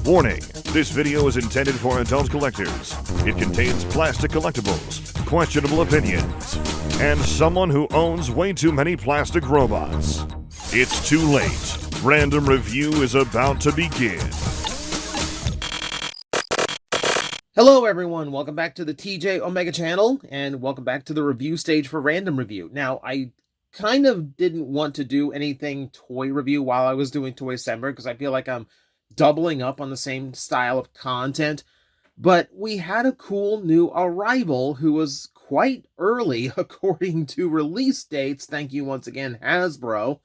Warning, this video is intended for adult collectors. It contains plastic collectibles, questionable opinions, and someone who owns way too many plastic robots. It's too late. Random review is about to begin. Hello everyone, welcome back to the TJOmega channel, and welcome back to the review stage for Random Review. Now, I kind of didn't want to do anything toy review while I was doing Toy December, because I feel like I'm doubling up on the same style of content, but we had a cool new arrival who was quite early according to release dates. Thank you once again, Hasbro.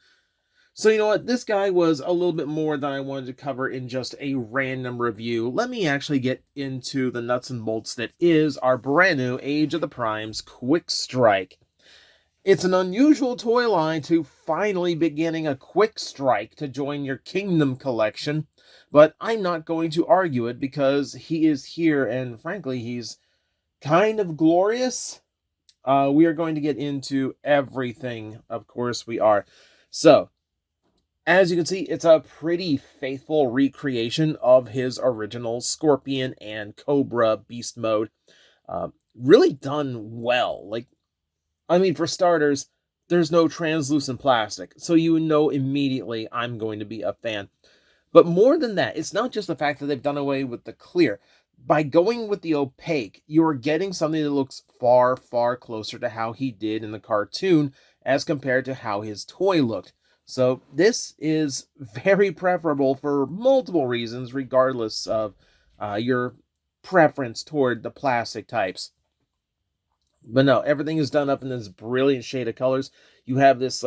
So you know what, this guy was a little bit more than I wanted to cover in just a random review. Let me actually get into the nuts and bolts that is our brand new Age of the Primes Quickstrike. It's an unusual toy line to finally be getting a Quickstrike to join your Kingdom collection, but I'm not going to argue it because he is here and frankly he's kind of glorious. We are going to get into everything, of course we are. So, as you can see, it's a pretty faithful recreation of his original Scorpion and Cobra beast mode. Really done well. For starters, there's no translucent plastic, so you know immediately I'm going to be a fan. But more than that, it's not just the fact that they've done away with the clear. By going with the opaque, you're getting something that looks far, far closer to how he did in the cartoon as compared to how his toy looked. So this is very preferable for multiple reasons, regardless of your preference toward the plastic types. But no, everything is done up in this brilliant shade of colors. You have this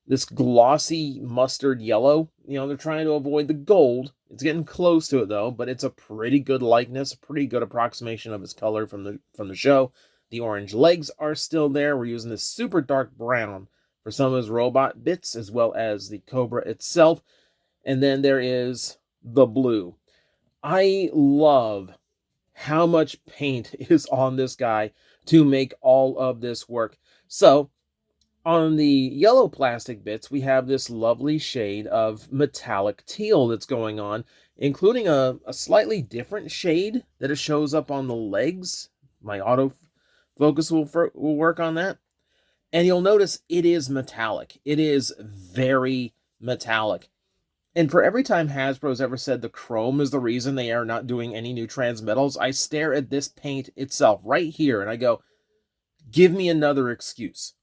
this glossy mustard yellow. You know, they're trying to avoid the gold. It's getting close to it though, but it's a pretty good likeness, a pretty good approximation of his color from the show. The orange legs are still there. We're using this super dark brown for some of his robot bits, as well as the Cobra itself. And then there is the blue. I love how much paint is on this guy to make all of this work. So, on the yellow plastic bits, we have this lovely shade of metallic teal that's going on, including a slightly different shade that it shows up on the legs. My autofocus will work on that. And you'll notice it is metallic. It is very metallic. And for every time Hasbro's ever said the chrome is the reason they are not doing any new transmetals, I stare at this paint itself right here and I go, give me another excuse.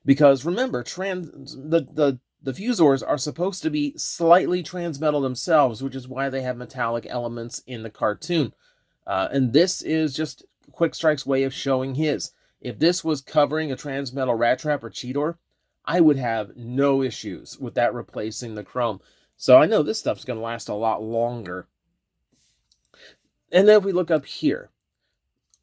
Because remember, the Fusors are supposed to be slightly transmetal themselves, which is why they have metallic elements in the cartoon. And this is just Quickstrike's way of showing his. If this was covering a transmetal Rat Trap or Cheetor, I would have no issues with that replacing the chrome. So I know this stuff's going to last a lot longer. And then if we look up here,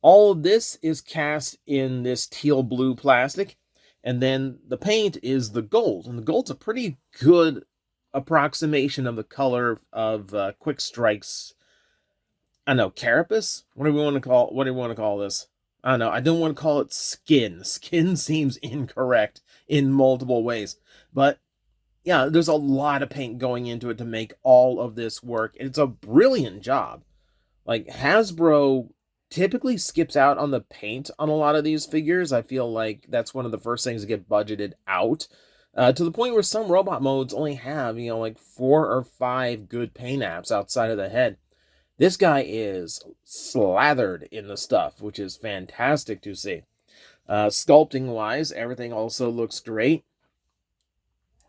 all of this is cast in this teal blue plastic. And then the paint is the gold. And the gold's a pretty good approximation of the color of Quickstrike's, I don't know, carapace? What do we want to call this? I don't know. I don't want to call it skin. Skin seems incorrect in multiple ways. But yeah, there's a lot of paint going into it to make all of this work. It's a brilliant job. Like, Hasbro typically skips out on the paint on a lot of these figures. I feel like that's one of the first things to get budgeted out. To the point where some robot modes only have, like 4 or 5 good paint apps outside of the head. This guy is slathered in the stuff, which is fantastic to see. Sculpting-wise, everything also looks great.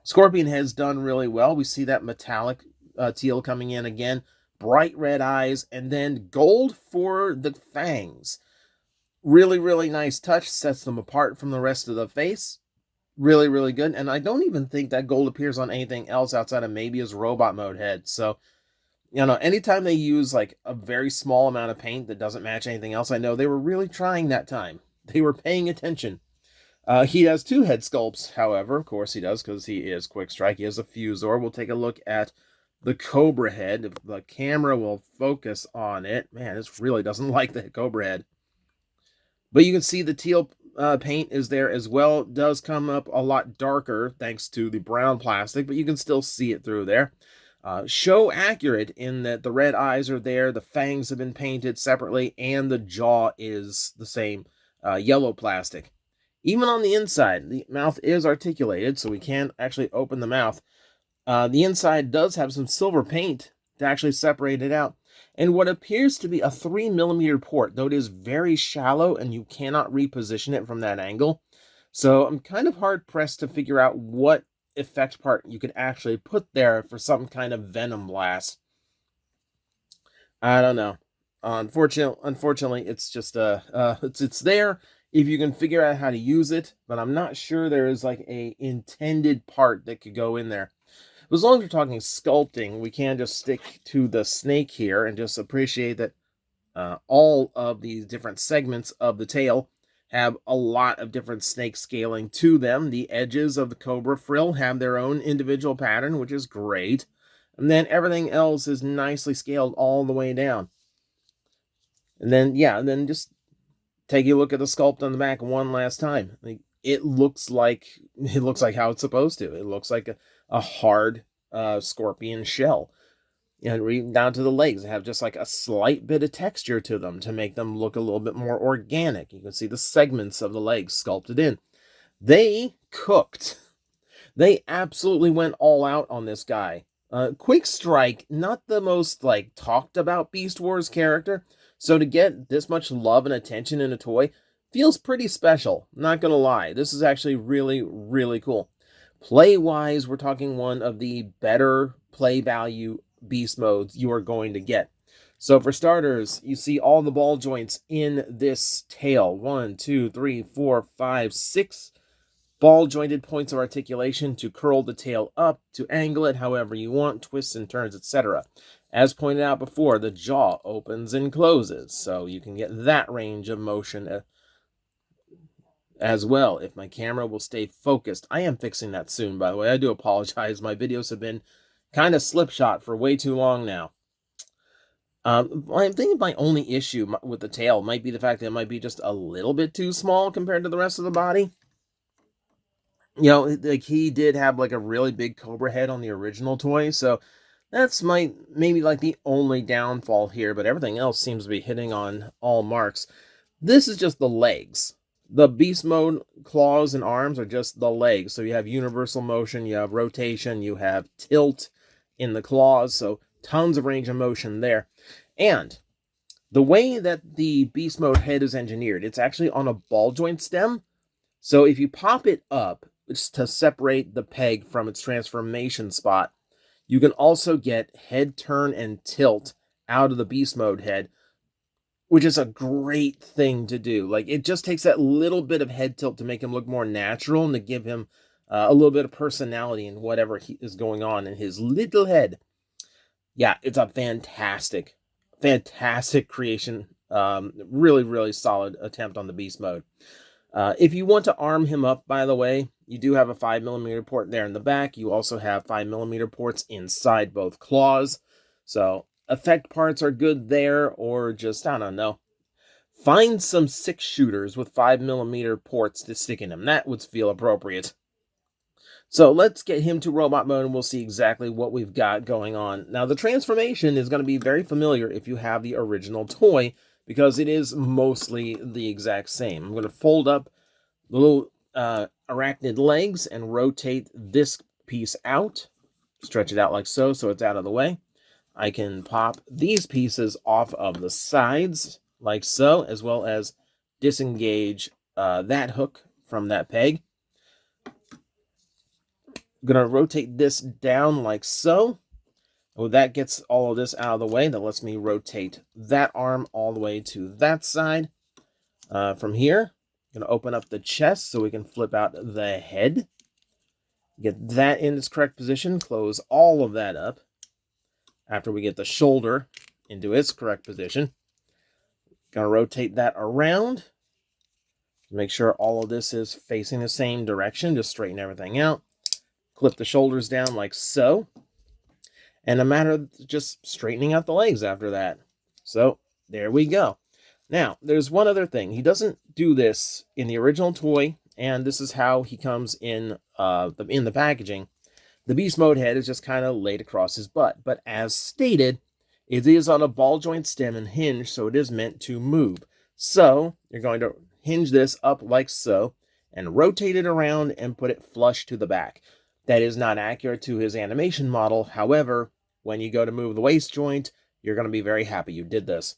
Scorpion has done really well. We see that metallic teal coming in again. Bright red eyes, and then gold for the fangs. Really, really nice touch. Sets them apart from the rest of the face. Really, really good. And I don't even think that gold appears on anything else outside of maybe his robot mode head. So, anytime they use like a very small amount of paint that doesn't match anything else, I know they were really trying that time. They were paying attention. He has 2 head sculpts, however. Of course he does, because he is Quickstrike. He has a Fusor. We'll take a look at the Cobra head. If the camera will focus on it. Man, this really doesn't like the Cobra head. But you can see the teal paint is there as well. It does come up a lot darker thanks to the brown plastic, but you can still see it through there. Show accurate in that the red eyes are there, the fangs have been painted separately, and the jaw is the same yellow plastic. Even on the inside, the mouth is articulated, so we can actually open the mouth. The inside does have some silver paint to actually separate it out, and what appears to be a 3mm port, though it is very shallow and you cannot reposition it from that angle. So I'm kind of hard pressed to figure out what effect part you could actually put there for some kind of venom blast. I don't know. Unfortunately, it's just it's there if you can figure out how to use it, but I'm not sure there is like a intended part that could go in there. But as long as we're talking sculpting, we can just stick to the snake here and just appreciate that all of these different segments of the tail have a lot of different snake scaling to them. The edges of the cobra frill have their own individual pattern, which is great. And then everything else is nicely scaled all the way down. And then, yeah, and then just take a look at the sculpt on the back one last time. Like, it looks like how it's supposed to. It looks like a hard scorpion shell. And reading down to the legs, they have just like a slight bit of texture to them to make them look a little bit more organic. You can see the segments of the legs sculpted in. They cooked. They absolutely went all out on this guy. Quickstrike, not the most like talked about Beast Wars character, so to get this much love and attention in a toy feels pretty special. Not gonna lie, this is actually really, really cool. Play-wise, we're talking one of the better play value beast modes you are going to get. So for starters, you see all the ball joints in this tail. 1, 2, 3, 4, 5, 6 ball jointed points of articulation to curl the tail up, to angle it however you want, twists and turns, etc. As pointed out before, the jaw opens and closes, so you can get that range of motion as well, if my camera will stay focused. I am fixing that soon, by the way. I do apologize. My videos have been kind of slipshot for way too long now. I'm thinking my only issue with the tail might be the fact that it might be just a little bit too small compared to the rest of the body. You know, like he did have like a really big cobra head on the original toy, so that's maybe like the only downfall here, but everything else seems to be hitting on all marks. This is just the legs. The beast mode claws and arms are just the legs. So you have universal motion, you have rotation, you have tilt in the claws, so tons of range of motion there. And the way that the beast mode head is engineered, it's actually on a ball joint stem. So if you pop it up to separate the peg from its transformation spot, you can also get head turn and tilt out of the beast mode head, which is a great thing to do. Like, it just takes that little bit of head tilt to make him look more natural and to give him a little bit of personality in whatever is going on in his little head. Yeah, it's a fantastic creation. Really, really solid attempt on the beast mode. If you want to arm him up, by the way, you do have a 5mm port there in the back. You also have 5mm ports inside both claws. So effect parts are good there, or just, I don't know, find some 6-shooters with 5mm ports to stick in him. That would feel appropriate. So let's get him to robot mode and we'll see exactly what we've got going on. Now, the transformation is going to be very familiar if you have the original toy, because it is mostly the exact same. I'm going to fold up the little arachnid legs and rotate this piece out. Stretch it out like so, so it's out of the way. I can pop these pieces off of the sides like so, as well as disengage that hook from that peg. I'm going to rotate this down like so. Well, that gets all of this out of the way. That lets me rotate that arm all the way to that side. From here, I'm going to open up the chest so we can flip out the head. Get that in its correct position. Close all of that up. After we get the shoulder into its correct position, going to rotate that around. Make sure all of this is facing the same direction. Just straighten everything out. Clip the shoulders down like so. And a matter of just straightening out the legs after that. So, there we go. Now, there's one other thing. He doesn't do this in the original toy, and this is how he comes in the packaging. The beast mode head is just kind of laid across his butt, but as stated, it is on a ball joint stem and hinge, so it is meant to move. So you're going to hinge this up like so and rotate it around and put it flush to the back. That is not accurate to his animation model. However, when you go to move the waist joint, you're going to be very happy you did this.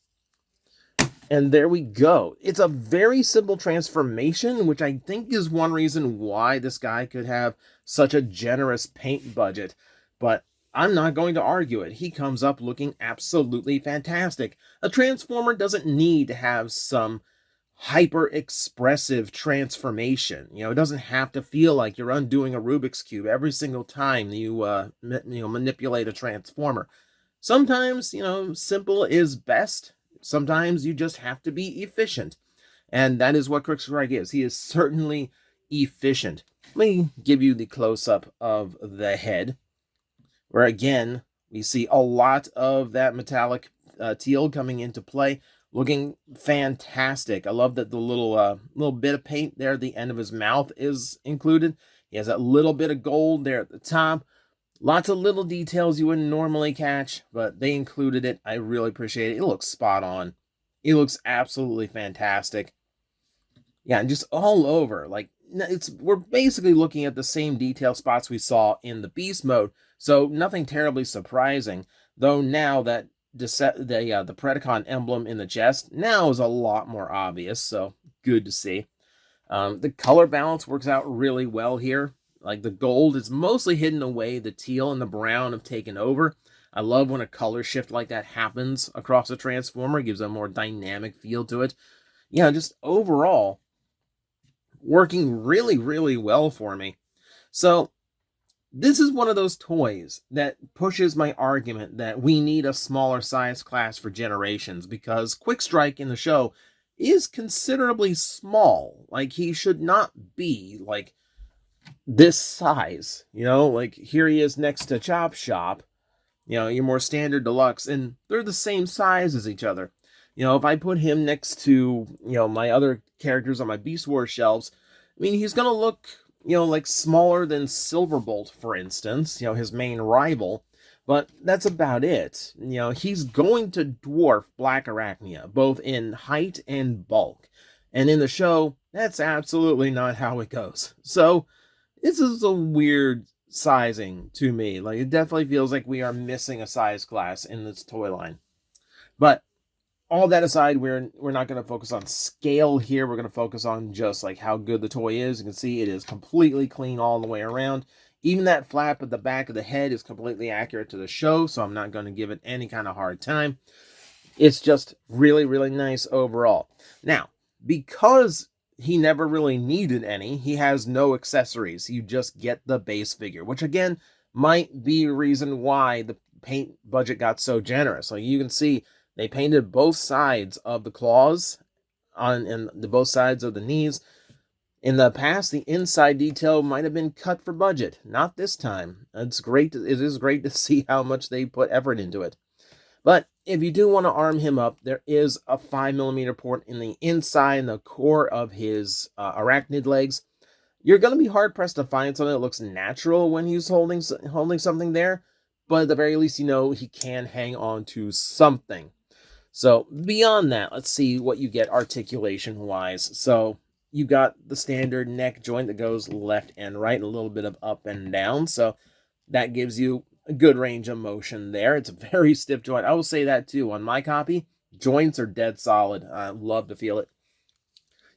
And there we go. It's a very simple transformation, which I think is one reason why this guy could have such a generous paint budget. But I'm not going to argue it. He comes up looking absolutely fantastic. A Transformer doesn't need to have some hyper-expressive transformation. It doesn't have to feel like you're undoing a Rubik's Cube every single time you manipulate a Transformer. Sometimes, simple is best. Sometimes you just have to be efficient. And that is what Quickstrike is. He is certainly efficient. Let me give you the close-up of the head, where again, we see a lot of that metallic teal coming into play, looking fantastic. I love that the little bit of paint there at the end of his mouth is included. He has that little bit of gold there at the top. Lots of little details you wouldn't normally catch, but they included it. I really appreciate it. It looks spot on. It looks absolutely fantastic. Yeah, and just all over. We're basically looking at the same detail spots we saw in the Beast mode, so nothing terribly surprising. Though now that the Predacon emblem in the chest now is a lot more obvious, so good to see. The color balance works out really well here. Like, the gold is mostly hidden away. The teal and the brown have taken over. I love when a color shift like that happens across a Transformer. It gives a more dynamic feel to it. Yeah, just overall, working really, really well for me. So, this is one of those toys that pushes my argument that we need a smaller size class for generations, because Quickstrike in the show is considerably small. Like, he should not be, like, this size, like here he is next to Chop Shop, your more standard deluxe, and they're the same size as each other. If I put him next to, my other characters on my Beast Wars shelves, I mean, he's going to look, like smaller than Silverbolt, for instance, his main rival, but that's about it. He's going to dwarf Black Arachnia, both in height and bulk, and in the show, that's absolutely not how it goes. So, this is a weird sizing to me. Like, it definitely feels like we are missing a size class in this toy line. But all that aside, we're not going to focus on scale here. We're going to focus on just like how good the toy is. You can see it is completely clean all the way around. Even that flap at the back of the head is completely accurate to the show, so I'm not going to give it any kind of hard time. It's just really, really nice overall. Now, because he never really needed any, he has no accessories. You just get the base figure, which again might be a reason why the paint budget got so generous. Like, you can see they painted both sides of the claws and both sides of the knees. In the past, the inside detail might have been cut for budget. Not this time. It is great to see how much they put effort into it. But if you do want to arm him up, there is a 5mm port in the inside and the core of his arachnid legs. You're going to be hard-pressed to find something that looks natural when he's holding something there, but at the very least, he can hang on to something. So beyond that, let's see what you get articulation-wise. So you got the standard neck joint that goes left and right, and a little bit of up and down. So that gives you a good range of motion there. It's a very stiff joint. I will say that too. On my copy, joints are dead solid. I love to feel it.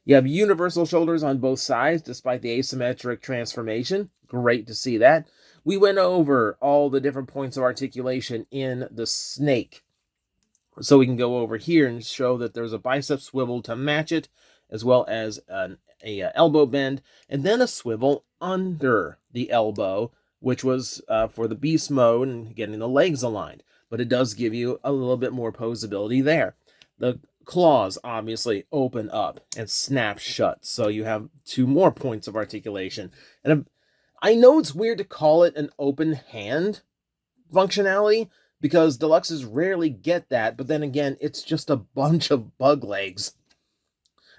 You have universal shoulders on both sides, despite the asymmetric transformation. Great to see that. We went over all the different points of articulation in the snake. So we can go over here and show that there's a bicep swivel to match it, as well as a elbow bend, and then a swivel under the elbow, which was for the beast mode and getting the legs aligned. But it does give you a little bit more posability there. The claws obviously open up and snap shut, so you have 2 more points of articulation. And I know it's weird to call it an open hand functionality, because deluxes rarely get that, but then again, it's just a bunch of bug legs.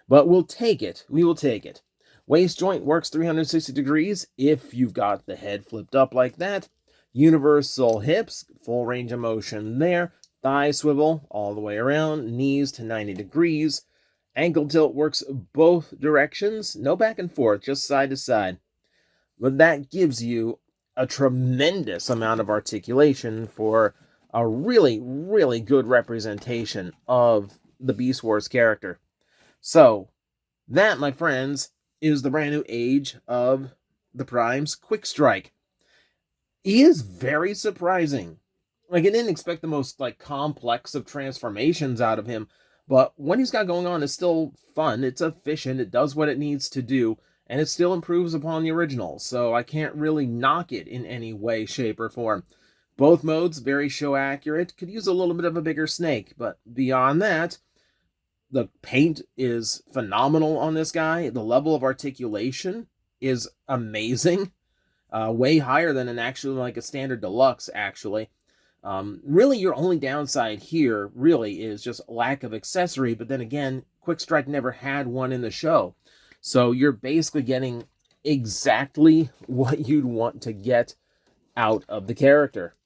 But we'll take it. We will take it. Waist joint works 360 degrees if you've got the head flipped up like that. Universal hips, full range of motion there. Thigh swivel all the way around. Knees to 90 degrees. Ankle tilt works both directions. No back and forth, just side to side. But that gives you a tremendous amount of articulation for a really, really good representation of the Beast Wars character. So, that, my friends, is the brand new age of the Prime's Quickstrike. He is very surprising. Like, I didn't expect the most, complex of transformations out of him, but what he's got going on is still fun, it's efficient, it does what it needs to do, and it still improves upon the original, so I can't really knock it in any way, shape, or form. Both modes, very show accurate, could use a little bit of a bigger snake, but beyond that, the paint is phenomenal on this guy. The level of articulation is amazing. Way higher than a standard deluxe, actually. Really, your only downside here, really, is just lack of accessory, but then again, Quickstrike never had one in the show. So you're basically getting exactly what you'd want to get out of the character.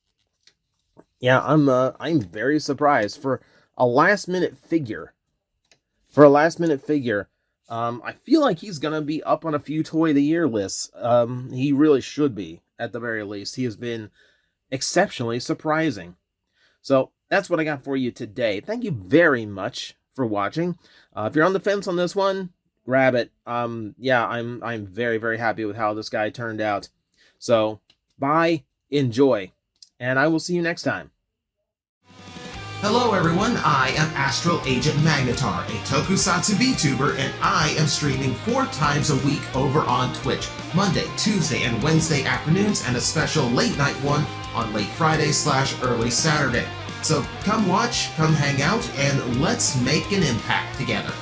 Yeah, I'm very surprised for a last-minute figure. I feel like he's gonna be up on a few Toy of the Year lists. He really should be, at the very least. He has been exceptionally surprising. So that's what I got for you today. Thank you very much for watching. If you're on the fence on this one, grab it. Yeah, I'm very, very happy with how this guy turned out. So bye, enjoy, and I will see you next time. Hello everyone, I am Astral Agent Magnetar, a Tokusatsu VTuber, and I am streaming 4 times a week over on Twitch, Monday, Tuesday, and Wednesday afternoons, and a special late night one on late Friday/early Saturday. So come watch, come hang out, and let's make an impact together.